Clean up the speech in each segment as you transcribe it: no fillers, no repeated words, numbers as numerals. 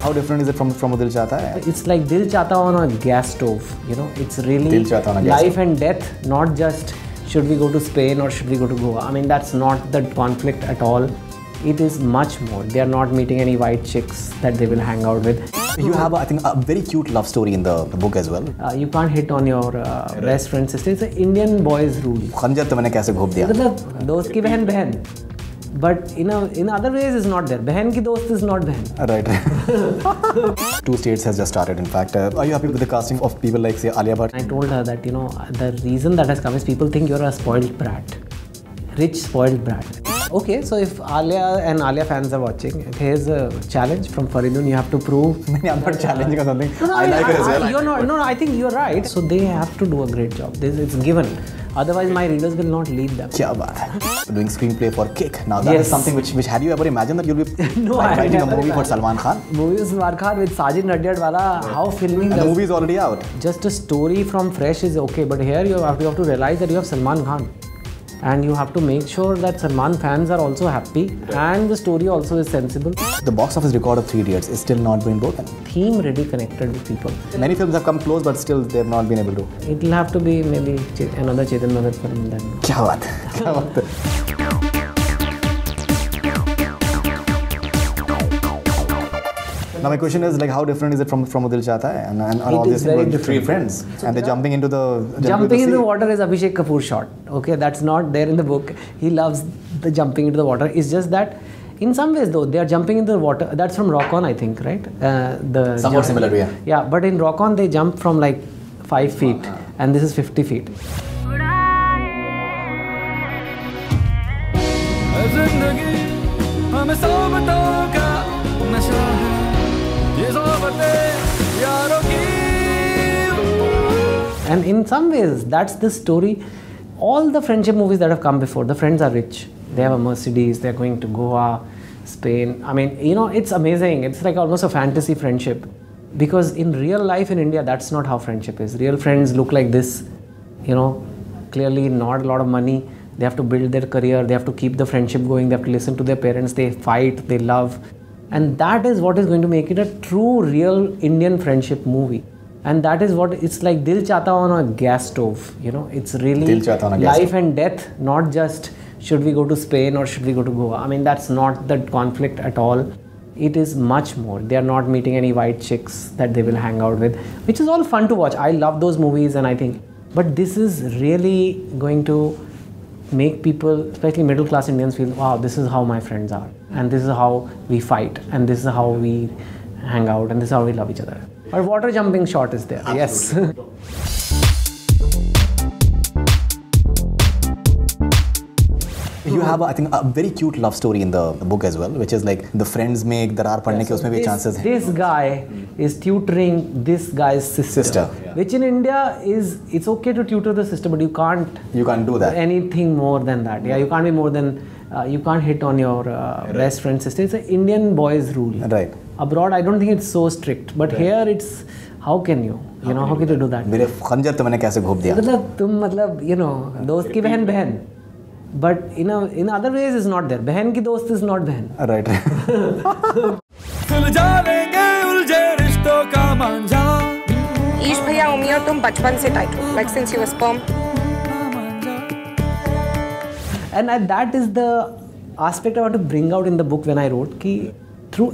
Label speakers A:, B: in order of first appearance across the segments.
A: How different is it from Dil Chahta Hai?
B: It's like Dil Chahta on a gas stove, you know. It's really life and death, not just should we go to Spain or should we go to Goa. I mean, that's not the conflict at all. It is much more. They are not meeting any white chicks that they will hang out with.
A: You have, I think, a very cute love story in the book as well.
B: You can't hit on your best friend's sister. It's an Indian boy's rule.
A: खंजर तो मैंने कैसे घोप दिया?
B: मतलब दोस्त की बहन बहन. But in other ways is not there. बहन की दोस्त is not बहन.
A: Right. 2 States has just started. In fact, are you happy with the casting of people like say Alia Bhatt?
B: I told her that the reason that has come is people think you're a spoiled brat, rich spoiled brat. Okay, so if Alia and Alia fans are watching, here's a challenge from Faridoon. You have to prove.
A: I'm not challenging or something. I like her as well.
B: You're not. No, I think you're right. So they have to do a great job. It's given. Otherwise, my readers will not lead them.
A: क्या बात है? Doing screenplay for Kick. Now that is something which had you ever imagined that you'll be writing a movie for Salman Khan?
B: Movie with Salman Khan with Sajid Nadiadwala. How filming?
A: And the movie is already out.
B: Just a story from fresh is okay, but here you have to realize that you have Salman Khan. And you have to make sure that Salman fans are also happy and the story also is sensible.
A: The box office record of 3 Idiots is still not been broken.
B: Theme really connected with people.
A: Many films have come close, but still they have not been able to.
B: It will have to be maybe another Chetan Bhagat film then.
A: क्या बात है? क्या बात है? Now my question is like, how different is it from Dil Chahta Hai? And all these things, 3 friends, and they're jumping into the
B: jumping into the water is Abhishek Kapoor's shot. Okay, that's not there in the book. He loves the jumping into the water. It's just that, in some ways though, they are jumping into the water. That's from Rock On, I think, right?
A: Somewhat similar, yeah.
B: Yeah, but in Rock On they jump from like 5 feet, and this is 50 feet. And in some ways, that's the story. All the friendship movies that have come before, the friends are rich. They have a Mercedes, they're going to Goa, Spain. I mean, it's amazing. It's like almost a fantasy friendship. Because in real life in India, that's not how friendship is. Real friends look like this, clearly not a lot of money. They have to build their career, they have to keep the friendship going, they have to listen to their parents, they fight, they love. And that is what is going to make it a true, real Indian friendship movie. And that is what it's like Dil Chahta on a gas stove. It's really life and death, not just should we go to Spain or should we go to Goa. I mean, that's not the conflict at all. It is much more. They are not meeting any white chicks that they will hang out with, which is all fun to watch. I love those movies, and I think, but this is really going to make people, especially middle class Indians, feel, wow, this is how my friends are, and this is how we fight, and this is how we hang out, and this is how we love each other. Our water jumping shot is there. Absolutely. Yes.
A: You have, I think, a very cute love story in the book as well, which is like the friends make darar padne ke usme bhi chances.
B: This guy is tutoring this guy's sister. Which in India is, it's okay to tutor the sister, but you can't
A: do that.
B: Anything more than that. Yeah, you can't be more than, you can't hit on your best friend's sister. It's an Indian boy's rule.
A: Right.
B: Abroad, I don't think it's so strict, but here it's, how can you? How can you do that?
A: मेरे खंजर तो मैंने कैसे घोप दिया?
B: मतलब दोस्त की बहन बहन. But in other ways is not there. बहन की दोस्त is not बहन.
A: Right.
C: ईश भैया उम्मी और तुम बचपन से टाइट हो, like since you were sperm.
B: And that is the aspect I want to bring out in the book when I wrote.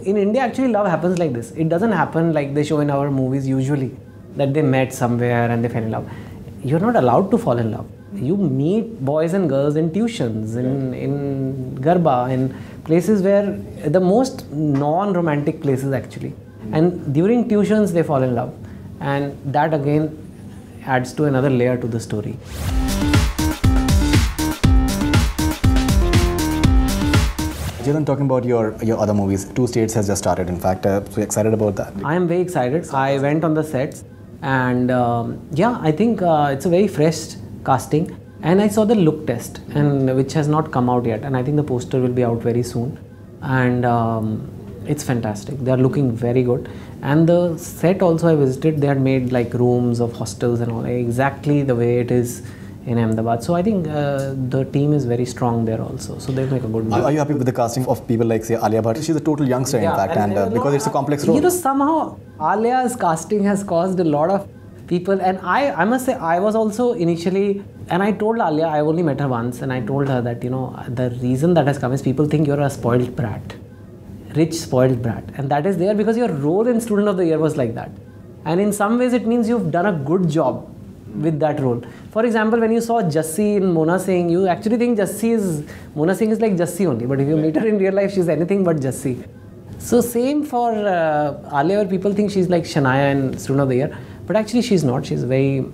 B: In India, actually, love happens like this. It doesn't happen like they show in our movies usually, that they met somewhere and they fell in love. You're not allowed to fall in love. You meet boys and girls in tuitions, in Garba, in places where the most non-romantic places actually. And during tuitions, they fall in love. And that again adds to another layer to the story.
A: Chetan, talking about your other movies, 2 States has just started. In fact, so you're excited about that?
B: I am very excited. I went on the sets, and yeah, I think it's a very fresh casting. And I saw the look test, and which has not come out yet. And I think the poster will be out very soon. And it's fantastic. They are looking very good. And the set also I visited, they had made like rooms of hostels and all, exactly the way it is in Ahmedabad. So I think the team is very strong there also. So they'll make a good movie.
A: Are you happy with the casting of people like, say, Alia Bhatt? She's a total youngster, in fact, and because it's a complex role.
B: You know, somehow Alia's casting has caused a lot of people, and I must say, I was also initially, and I told Alia, I only met her once, and I told her that, you know, the reason that has come is people think you're a spoiled brat, rich spoiled brat, and that is there because your role in Student of the Year was like that. And in some ways it means you've done a good job with that role. For example, when you saw Jassi in Mona Singh, you actually think Mona Singh is like Jassi only, but if you meet her in real life, she's anything but Jassi. So same for Alia, where people think she's like Shania in Student of the Year, but actually she's not. She's a very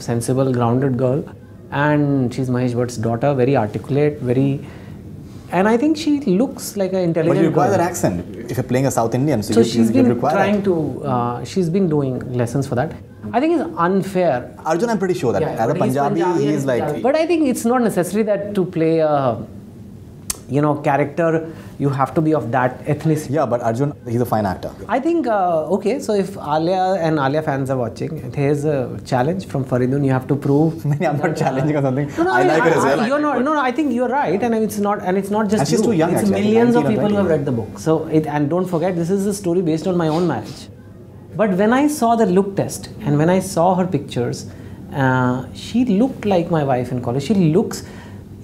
B: sensible, grounded girl, and she's Mahesh Bhatt's daughter, very articulate, and I think she looks like an intelligent girl.
A: But you require that accent if you're playing a South Indian, so
B: she's
A: you
B: been
A: require
B: trying to, she's been doing lessons for that. I think it's unfair.
A: Arjun, I'm pretty sure that as a Punjabi, he's like...
B: But I think it's not necessary that to play a, you know, character, you have to be of that ethnicity.
A: Yeah, but Arjun, he's a fine actor.
B: I think, okay, so if Alia and Alia fans are watching, here's a challenge from Faridoon. You have to prove...
A: I'm not challenging or something.
B: No,
A: I like her as well.
B: You're not, no, I think you're right, and it's not just
A: and she's too young,
B: it's
A: actually.
B: millions of people who have read the book. So, and don't forget, this is a story based on my own marriage. But when I saw the look test and when I saw her pictures, she looked like my wife in college. She looks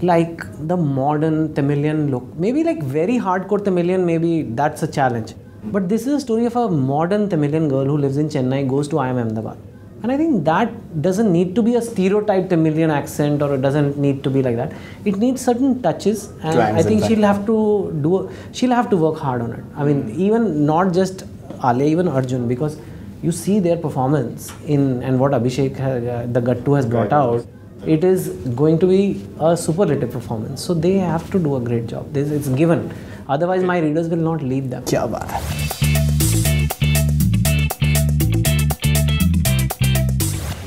B: like the modern Tamilian look. Maybe like very hardcore Tamilian, maybe that's a challenge. But this is a story of a modern Tamilian girl who lives in Chennai, goes to IIM Ahmedabad. And I think that doesn't need to be a stereotype Tamilian accent, or it doesn't need to be like that. It needs certain touches, and I think she'll have to work hard on it. I mean, even not just Alia, even Arjun, because you see their performance and what Abhishek, the Gattu has brought out, it is going to be a superlative performance. So they have to do a great job. It's given. Otherwise, my readers will not leave them.
A: Kya baat hai.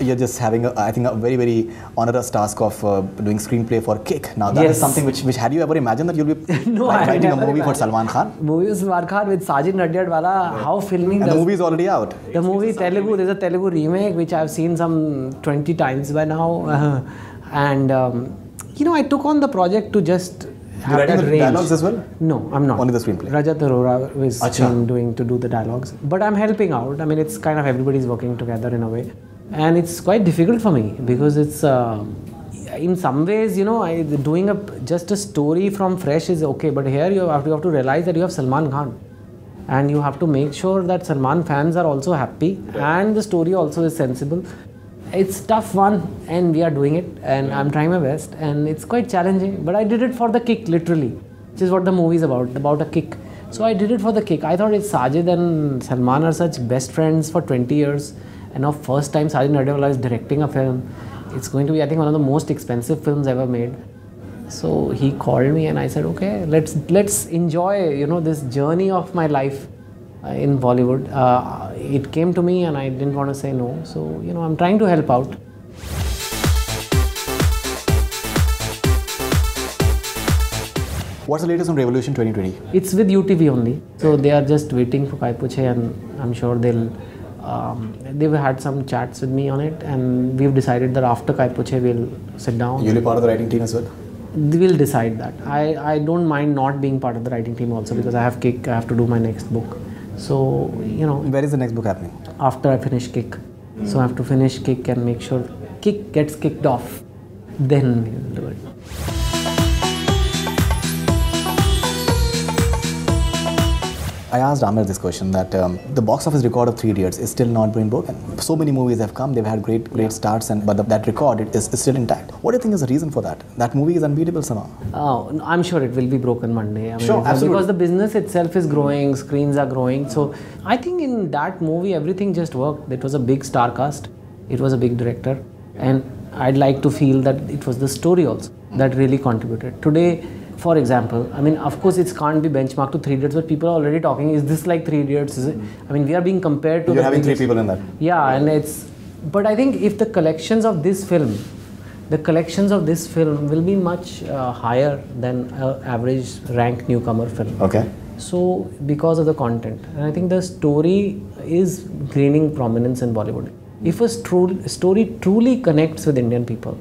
A: You're just having, I think, a very, very onerous task of doing screenplay for Kick. Now, that is something which had you ever imagined that you'll be writing a movie for Salman Khan?
B: Movie for Salman Khan with Sajid Nadiadwala, how filming...
A: And the movie is already out.
B: The movie Telugu, there's a Telugu remake which I've seen some 20 times by now. You know, I took on the project to just have
A: writing
B: that
A: the
B: range.
A: dialogues as well?
B: No, I'm not.
A: Only the screenplay?
B: Rajat Arora is doing to do the dialogues. But I'm helping out. I mean, it's kind of everybody's working together in a way. And it's quite difficult for me because it's, in some ways, you know, doing just a story from fresh is okay. But here you have to realize that you have Salman Khan. And you have to make sure that Salman fans are also happy and the story also is sensible. It's tough one, and we are doing it, and I'm trying my best, and it's quite challenging. But I did it for the kick, literally, which is what the movie is about a kick. So I did it for the kick. I thought Sajid and Salman are such best friends for 20 years. And now first time Sajid Nadiadwala is directing a film. It's going to be, I think, one of the most expensive films ever made. So he called me and I said, okay, let's enjoy, you know, this journey of my life in Bollywood. It came to me and I didn't want to say no. So, you know, I'm trying to help out.
A: What's the latest on Revolution 2020?
B: It's with UTV only. So they are just waiting for Kai Puche, and I'm sure they've had some chats with me on it, and we've decided that after Kai Puche we'll sit down.
A: You'll be part of the writing team as well?
B: We'll decide that. I don't mind not being part of the writing team also, because I have Kick, I have to do my next book. So, you know.
A: Where is the next book happening?
B: After I finish Kick. So I have to finish Kick and make sure Kick gets kicked off. Then we'll do it.
A: I asked Amir this question, that the box office record of 3 Idiots is still not been broken. So many movies have come, they've had great starts, but that record is still intact. What do you think is the reason for that? That movie is unbeatable somehow.
B: Oh, I'm sure it will be broken one day. I mean,
A: sure, absolutely.
B: Because the business itself is growing, screens are growing. So I think in that movie, everything just worked. It was a big star cast. It was a big director. And I'd like to feel that it was the story also that really contributed. Today, for example, I mean, of course, it can't be benchmarked to 3 Idiots, but people are already talking, is this like 3 Idiots? Is it? I mean, we are being compared to...
A: You're having 3 people in that.
B: Yeah, and it's... But I think if the collections of this film will be much higher than an average ranked newcomer film.
A: Okay.
B: So, because of the content. And I think the story is gaining prominence in Bollywood. If a story truly connects with Indian people,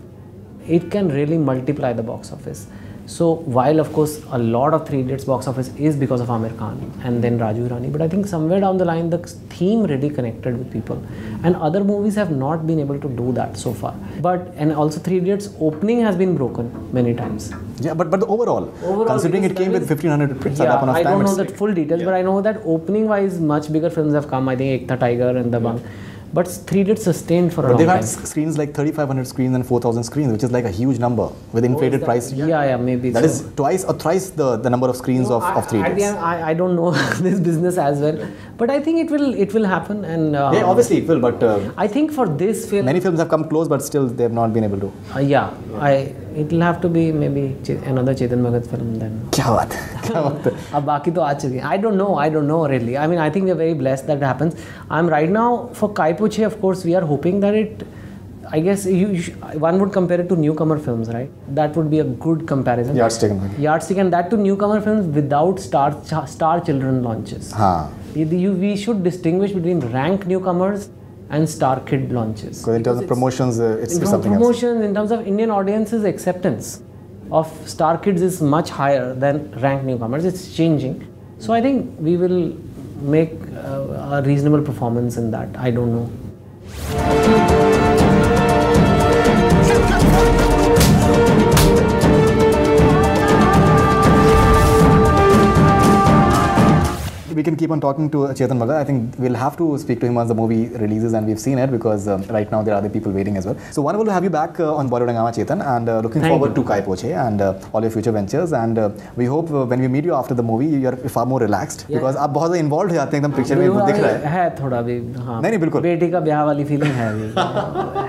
B: it can really multiply the box office. So while of course a lot of Three Idiots box office is because of Amir Khan and then Raju Hirani, but I think somewhere down the line the theme really connected with people, and other movies have not been able to do that so far. And also Three Idiots opening has been broken many times.
A: Yeah, but the overall considering it came with 1500 prints at that point of
B: I
A: time.
B: don't know that full details, but I know that opening wise much bigger films have come. I think Ekta Tiger and Dabangg. But Three Idiots sustained for a long time.
A: They've had screens like 3,500 screens and 4,000 screens, which is like a huge number with inflated price.
B: Yeah, maybe.
A: That is twice or thrice the number of screens of Three Idiots.
B: I don't know this business as well, but I think it will happen. And
A: yeah, obviously it will. But
B: I think for this film,
A: many films have come close, but still they have not been able to.
B: It will have to be maybe another Chetan Bhagat film then.
A: क्या बात है?
B: अब बाकी तो आ चुके हैं. I don't know really. I mean, I think we are very blessed that it happens. I'm right now for Kai Po Che, of course, we are hoping that it. I guess one would compare it to newcomer films, right? That would be a good comparison. Yardstick, and that to newcomer films without star children launches. We should distinguish between rank newcomers and star kid launches.
A: Because in terms of promotions, it's something else.
B: In terms of Indian audience's acceptance of star kids is much higher than rank newcomers. It's changing. So I think we will make a reasonable performance in that. I don't know.
A: We can keep on talking to Chetan Bhagat. I think we'll have to speak to him once the movie releases and we've seen it, because right now there are other people waiting as well. So wonderful to have you back on Bollywood Hungama, Chetan, and looking forward to Kai Po Che and all your future ventures. And we hope when we meet you after the movie, you're far more relaxed, because आप बहुत ज़्यादा involved हो जाते हैं एकदम picture में, वो दिख रहा है.
B: है थोड़ा भी, हाँ.
A: नहीं बिल्कुल.
B: बेटी का ब्याह वाली feeling है अभी.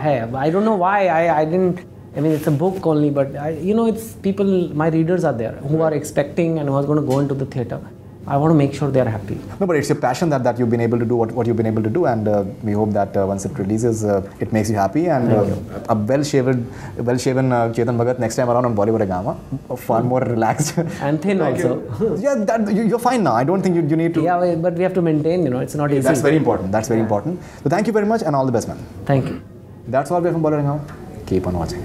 B: है. I don't know why I didn't. I mean, it's a book only, but it's people. My readers are there who are expecting and who are going to go into the theatre. I want to make sure they are happy.
A: No, but it's your passion that you've been able to do what you've been able to do, and we hope that once it releases, it makes you happy. And a well-shaven Chetan Bhagat next time around on Bollywood Hungama, far more relaxed.
B: And thin also.
A: Yeah, you're fine now. I don't think you need to.
B: Yeah, but we have to maintain. It's not easy.
A: That's very important. That's very important. So thank you very much, and all the best, man.
B: Thank you.
A: That's all we have from Bollywood Hungama. Keep on watching.